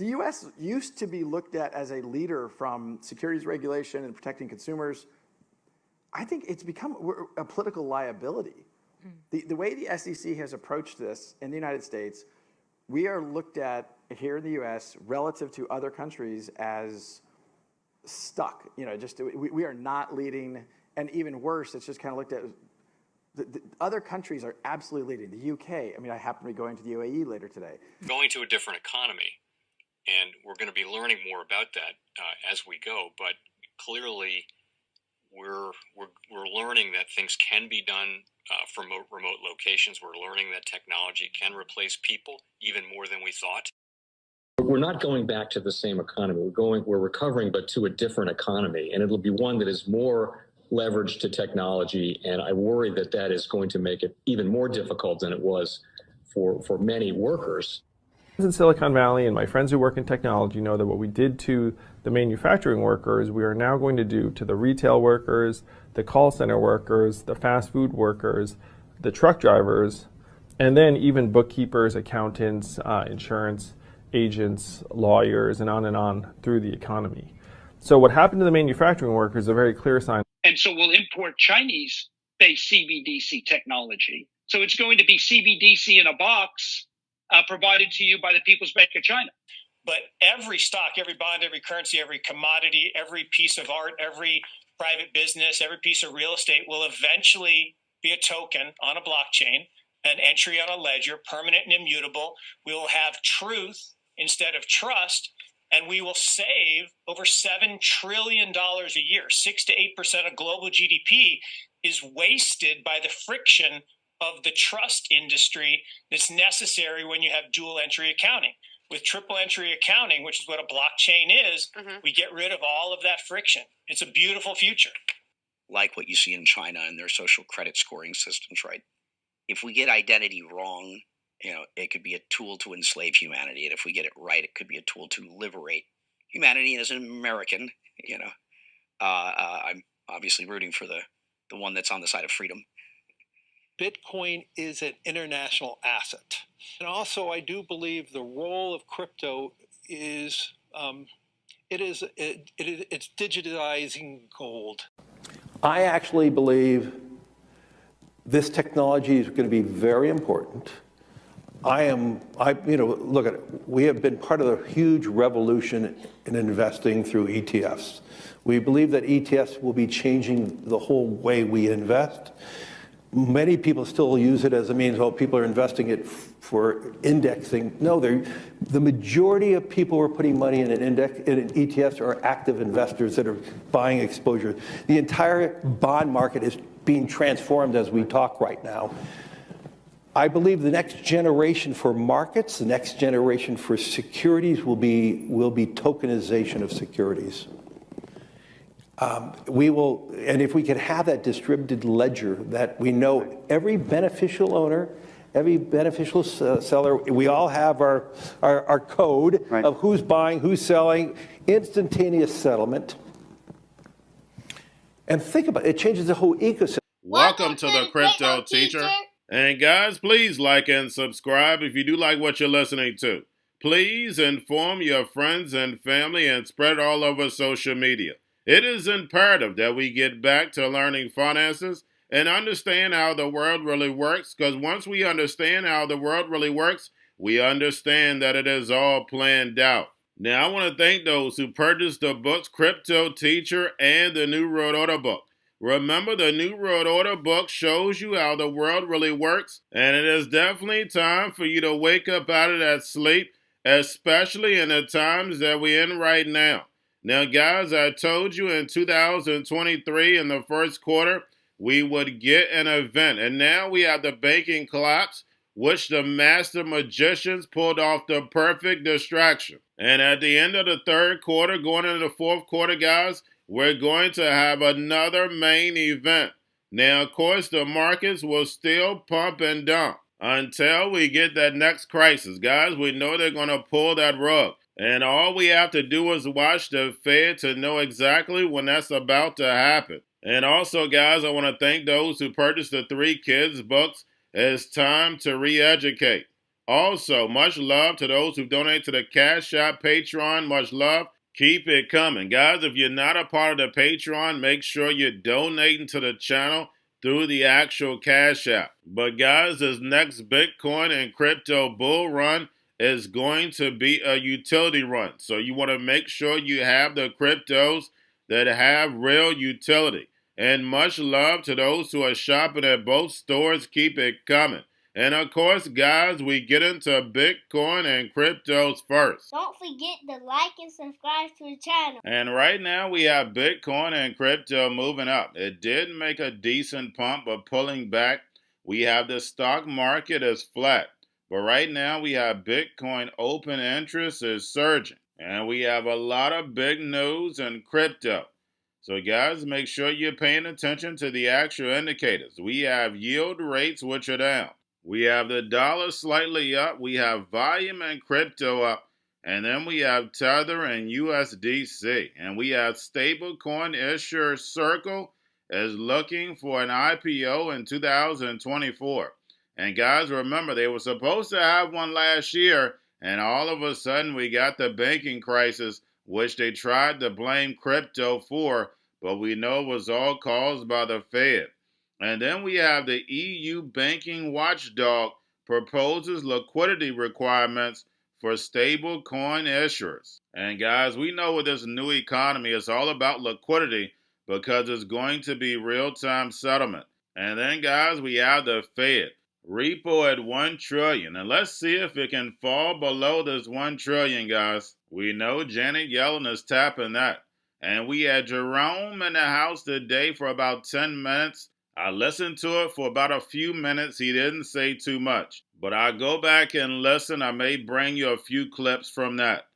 the U.S. used to be looked at as a leader from securities regulation and protecting consumers. I think it's become a political liability. The way the SEC has approached this in the United States, we are looked at here in the U.S. relative to other countries as stuck. We are not leading, and even worse, it's just kind of looked at. The other countries are absolutely leading. The UK. I mean, I happen to be going to the UAE later today. Going to a different economy, and we're going to be learning more about that as we go. But clearly, we're learning that things can be done from remote locations. We're learning that technology can replace people even more than we thought. We're not going back to the same economy. We're recovering, but to a different economy, and it'll be one that is more leveraged to technology. And I worry that that is going to make it even more difficult than it was for many workers. In Silicon Valley, and my friends who work in technology know that what we did to the manufacturing workers, we are now going to do to the retail workers, the call center workers, the fast food workers, the truck drivers, and then even bookkeepers, accountants, insurance agents, lawyers, and on through the economy. So what happened to the manufacturing workers is a very clear sign. And so we'll import Chinese-based CBDC technology. So it's going to be CBDC in a box provided to you by the People's Bank of China. But every stock, every bond, every currency, every commodity, every piece of art, every private business, every piece of real estate will eventually be a token on a blockchain, an entry on a ledger, permanent and immutable. We will have truth instead of trust, and we will save over $7 trillion a year. 6 to 8% of global GDP is wasted by the friction of the trust industry that's necessary when you have dual entry accounting. With triple entry accounting, which is what a blockchain is, we get rid of all of that friction. It's a beautiful future. Like what you see in China and their social credit scoring systems, right? If we get identity wrong, it could be a tool to enslave humanity. And if we get it right, it could be a tool to liberate humanity. And as an American, I'm obviously rooting for the one that's on the side of freedom. Bitcoin is an international asset. And also, I do believe the role of crypto is it's digitizing gold. I actually believe this technology is going to be very important. Look at it. We have been part of the huge revolution in investing through ETFs. We believe that ETFs will be changing the whole way we invest. Many people still use it as a means, people are investing it for indexing. No, the majority of people who are putting money in ETFs are active investors that are buying exposure. The entire bond market is being transformed as we talk right now. I believe the next generation for markets, the next generation for securities will be tokenization of securities. And if we could have that distributed ledger that we know every beneficial owner, every beneficial seller, we all have our code of who's buying, who's selling, instantaneous settlement. And think about it, it changes the whole ecosystem. Welcome to the Crypto Teacher. And guys, please like and subscribe if you do like what you're listening to. Please inform your friends and family and spread it all over social media. It is imperative that we get back to learning finances and understand how the world really works, because once we understand how the world really works, we understand that it is all planned out. Now, I want to thank those who purchased the books Cryptoteacher and the New World Order book. Remember, the New World Order book shows you how the world really works, and it is definitely time for you to wake up out of that sleep, especially in the times that we're in right now. Now, guys, I told you in 2023 in the first quarter, we would get an event. And now we have the banking collapse, which the master magicians pulled off the perfect distraction. And at the end of the third quarter, going into the fourth quarter, guys, we're going to have another main event. Now, of course, the markets will still pump and dump until we get that next crisis. Guys, we know they're going to pull that rug. And all we have to do is watch the Fed to know exactly when that's about to happen. And also, guys, I want to thank those who purchased the 3 Kids books. It's time to re-educate. Also, much love to those who donate to the Cash App, Patreon. Much love. Keep it coming. Guys, if you're not a part of the Patreon, make sure you're donating to the channel through the actual Cash App. But guys, this next Bitcoin and crypto bull run is going to be a utility run. So you want to make sure you have the cryptos that have real utility. And much love to those who are shopping at both stores. Keep it coming. And of course, guys, we get into Bitcoin and cryptos first. Don't forget to like and subscribe to the channel. And right now we have Bitcoin and crypto moving up. It did make a decent pump, but pulling back. We have the stock market is flat. But right now we have Bitcoin open interest is surging. And we have a lot of big news in crypto. So guys, make sure you're paying attention to the actual indicators. We have yield rates which are down. We have the dollar slightly up. We have volume and crypto up. And then we have Tether and USDC. And we have stablecoin issuer Circle is looking for an IPO in 2024. And guys, remember, they were supposed to have one last year. And all of a sudden, we got the banking crisis, which they tried to blame crypto for. But we know it was all caused by the Fed. And then we have the EU banking watchdog proposes liquidity requirements for stable coin issuers. And guys, we know with this new economy, it's all about liquidity because it's going to be real-time settlement. And then guys, we have the Fed. Repo at 1 trillion. And let's see if it can fall below this 1 trillion, guys. We know Janet Yellen is tapping that. And we had Jerome in the house today for about 10 minutes. I listened to it for about a few minutes. He didn't say too much. But I'll go back and listen. I may bring you a few clips from that.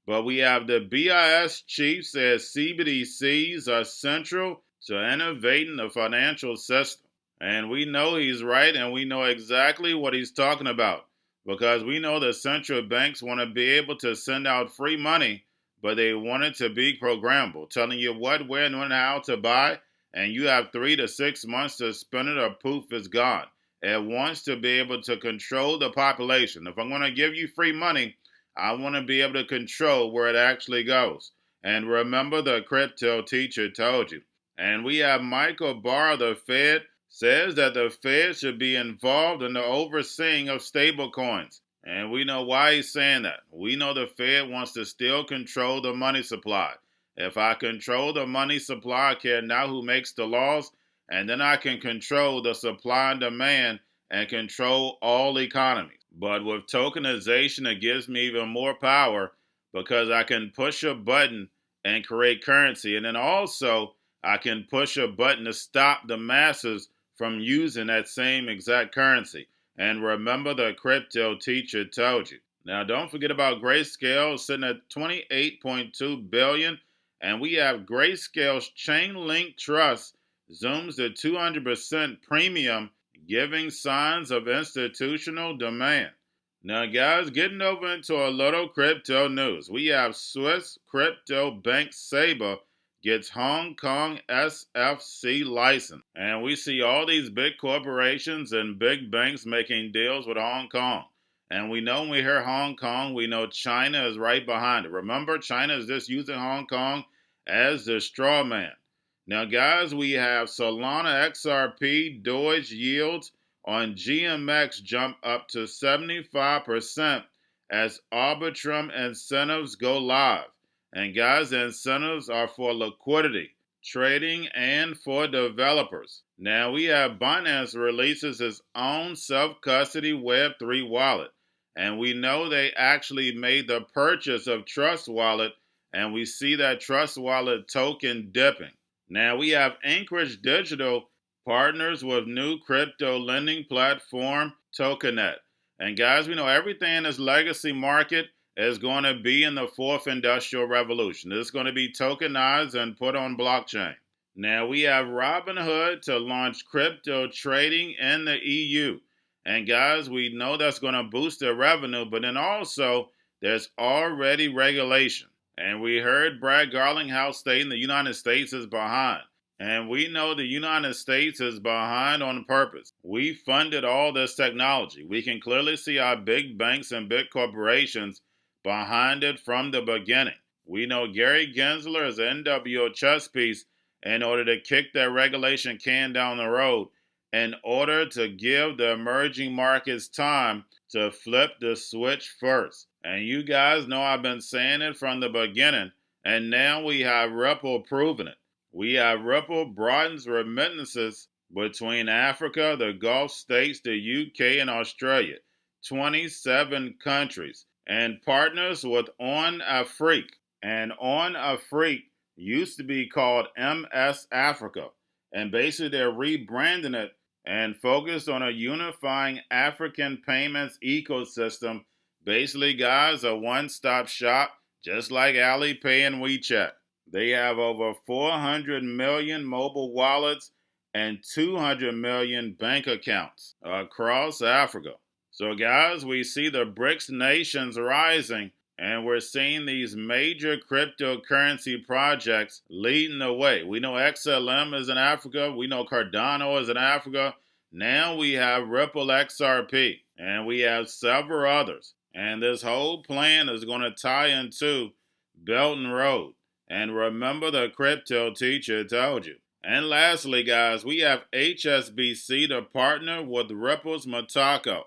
But we have the BIS chief says CBDCs are central to innovating the financial system. And we know he's right, and we know exactly what he's talking about. Because we know the central banks want to be able to send out free money, but they want it to be programmable, telling you what, where, and when, how to buy. And you have 3 to 6 months to spend it or poof, it's gone. It wants to be able to control the population. If I'm going to give you free money, I want to be able to control where it actually goes. And remember, the crypto teacher told you. And we have Michael Barr, the Fed, says that the Fed should be involved in the overseeing of stablecoins. And we know why he's saying that. We know the Fed wants to still control the money supply. If I control the money supply, I care now who makes the laws, and then I can control the supply and demand and control all economies. But with tokenization, it gives me even more power because I can push a button and create currency. And then also, I can push a button to stop the masses from using that same exact currency. And remember, the crypto teacher told you. Now, don't forget about Grayscale sitting at $28.2 billion. And we have Grayscale's Chainlink Trust zooms to 200% premium, giving signs of institutional demand. Now, guys, getting over into a little crypto news. We have Swiss crypto bank Sabre gets Hong Kong SFC license. And we see all these big corporations and big banks making deals with Hong Kong. And we know when we hear Hong Kong, we know China is right behind it. Remember, China is just using Hong Kong as the straw man. Now, guys, we have Solana XRP Doge yields on GMX jump up to 75% as Arbitrum incentives go live. And guys, the incentives are for liquidity, trading, and for developers. Now, we have Binance releases its own self-custody Web3 wallet. And we know they actually made the purchase of Trust Wallet, and we see that Trust Wallet token dipping. Now we have Anchorage Digital partners with new crypto lending platform Tokenet. And guys, we know everything in this legacy market is going to be in the fourth industrial revolution. It's going to be tokenized and put on blockchain. Now we have Robinhood to launch crypto trading in the EU. And guys, we know that's going to boost their revenue, but then also there's already regulation. And we heard Brad Garlinghouse stating the United States is behind. And we know the United States is behind on purpose. We funded all this technology. We can clearly see our big banks and big corporations behind it from the beginning. We know Gary Gensler is an NWO chess piece in order to kick that regulation can down the road, in order to give the emerging markets time to flip the switch first. And you guys know I've been saying it from the beginning, and now we have Ripple proving it. We have Ripple broadens remittances between Africa, the Gulf states, the UK, and Australia, 27 countries, and partners with On Afrique. And On Afrique used to be called MS Africa, and basically they're rebranding it and focused on a unifying African payments ecosystem. Basically, guys, a one-stop shop, just like Alipay and WeChat. They have over 400 million mobile wallets and 200 million bank accounts across Africa. So, guys, we see the Brics nations rising, and we're seeing these major cryptocurrency projects leading the way. We know XLM is in Africa. We know Cardano is in Africa. Now we have Ripple XRP, and we have several others. And this whole plan is going to tie into Belt and Road. And remember, the crypto teacher told you. And lastly, guys, we have HSBC to partner with Ripple's Metaco.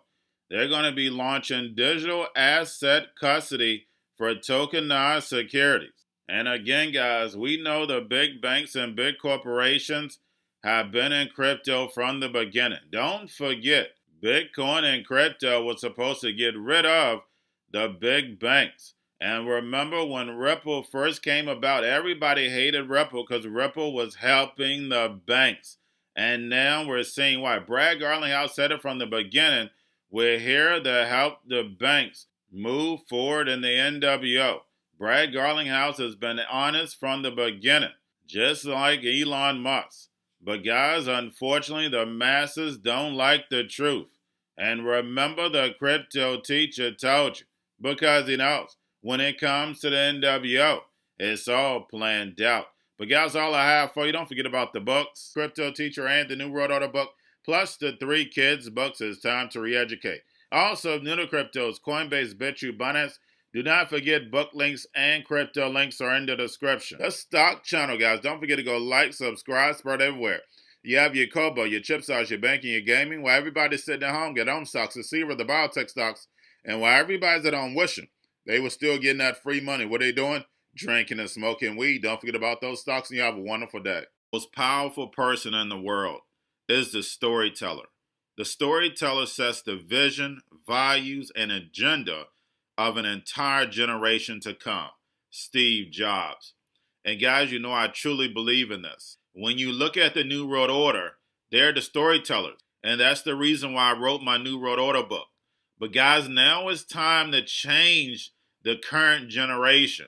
They're going to be launching digital asset custody for tokenized securities. And again, guys, we know the big banks and big corporations have been in crypto from the beginning. Don't forget, Bitcoin and crypto was supposed to get rid of the big banks. And remember, when Ripple first came about, everybody hated Ripple because Ripple was helping the banks. And now we're seeing why. Brad Garlinghouse said it from the beginning. We're here to help the banks move forward in the NWO. Brad Garlinghouse has been honest from the beginning, just like Elon Musk. But guys, unfortunately, the masses don't like the truth. And remember, the crypto teacher told you, because he knows when it comes to the NWO, it's all planned out. But guys, all I have for you, don't forget about the books, Crypto Teacher and the New World Order book, plus the 3 kids books. It's time to re-educate. Also, new to cryptos, Coinbase, Bitrue, Binance. Do not forget book links and crypto links are in the description. The stock channel, guys. Don't forget to go like, subscribe, spread everywhere. You have your Kobo, your chip stocks, your banking, your gaming. While everybody's sitting at home, get home stocks, the Seaver, the biotech stocks. And while everybody's at home wishing they were still getting that free money, what are they doing? Drinking and smoking weed. Don't forget about those stocks, and you have a wonderful day. The most powerful person in the world is the storyteller. The storyteller sets the vision, values, and agenda of an entire generation to come. Steve Jobs. And guys, you know I truly believe in this. When you look at the New World Order, they're the storytellers. And that's the reason why I wrote my New World Order book. But guys, now it's time to change the current generation.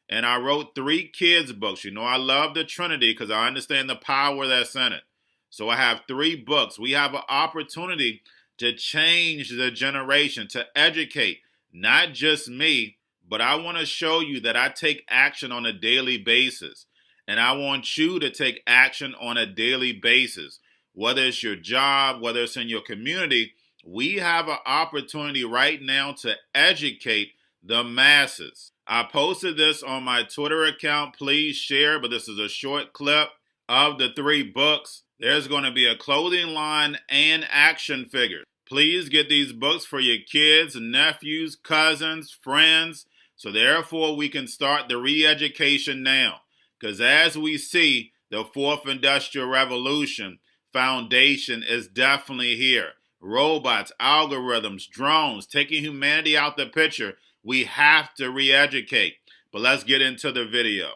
And I wrote 3 kids books. You know I love the Trinity because I understand the power that's in it. So I have 3 books. We have an opportunity to change the generation, to educate, not just me, but I want to show you that I take action on a daily basis. And I want you to take action on a daily basis. Whether it's your job, whether it's in your community, we have an opportunity right now to educate the masses. I posted this on my Twitter account. Please share, but this is a short clip of the 3 books. There's going to be a clothing line and action figures. Please get these books for your kids, nephews, cousins, friends, so therefore we can start the re-education now. Because as we see, the 4th Industrial Revolution foundation is definitely here. Robots, algorithms, drones, taking humanity out the picture. We have to re-educate. But let's get into the video.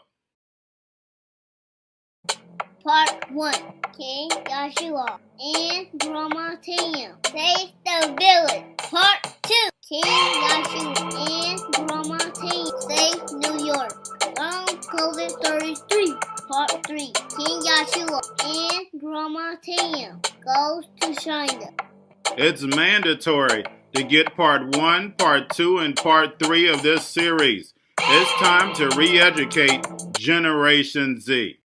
Part 1. King Joshua and Grandma Tam save the village. Part 2. King Joshua and Grandma Tam save New York from COVID-33. Part 3. King Joshua and Grandma Tam goes to China. It's mandatory to get part 1, part 2, and part 3 of this series. It's time to re-educate Generation Z.